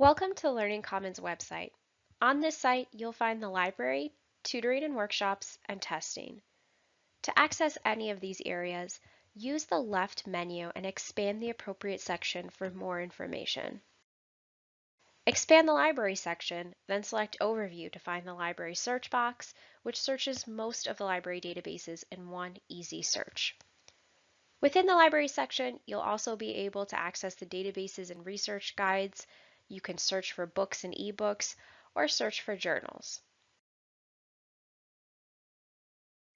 Welcome to Learning Commons website. On this site, you'll find the library, tutoring and workshops, and testing. To access any of these areas, use the left menu and expand the appropriate section for more information. Expand the library section, then select Overview to find the library search box, which searches most of the library databases in one easy search. Within the library section, you'll also be able to access the databases and research guides. You can search for books and ebooks, or search for journals.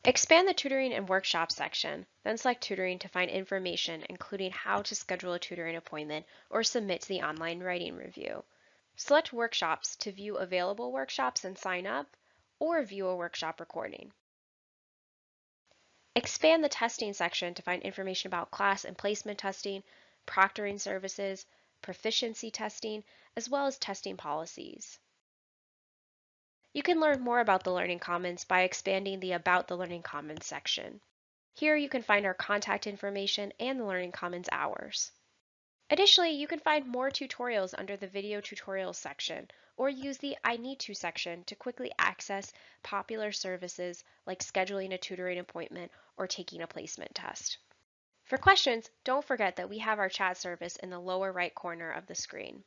Expand the tutoring and workshop section, then select tutoring to find information including how to schedule a tutoring appointment or submit to the online writing review. Select workshops to view available workshops and sign up, or view a workshop recording. Expand the testing section to find information about class and placement testing, proctoring services, proficiency testing, as well as testing policies. You can learn more about the Learning Commons by expanding the About the Learning Commons section. Here you can find our contact information and the Learning Commons hours. Additionally, you can find more tutorials under the Video Tutorials section, or use the I Need To section to quickly access popular services like scheduling a tutoring appointment or taking a placement test. For questions, don't forget that we have our chat service in the lower right corner of the screen.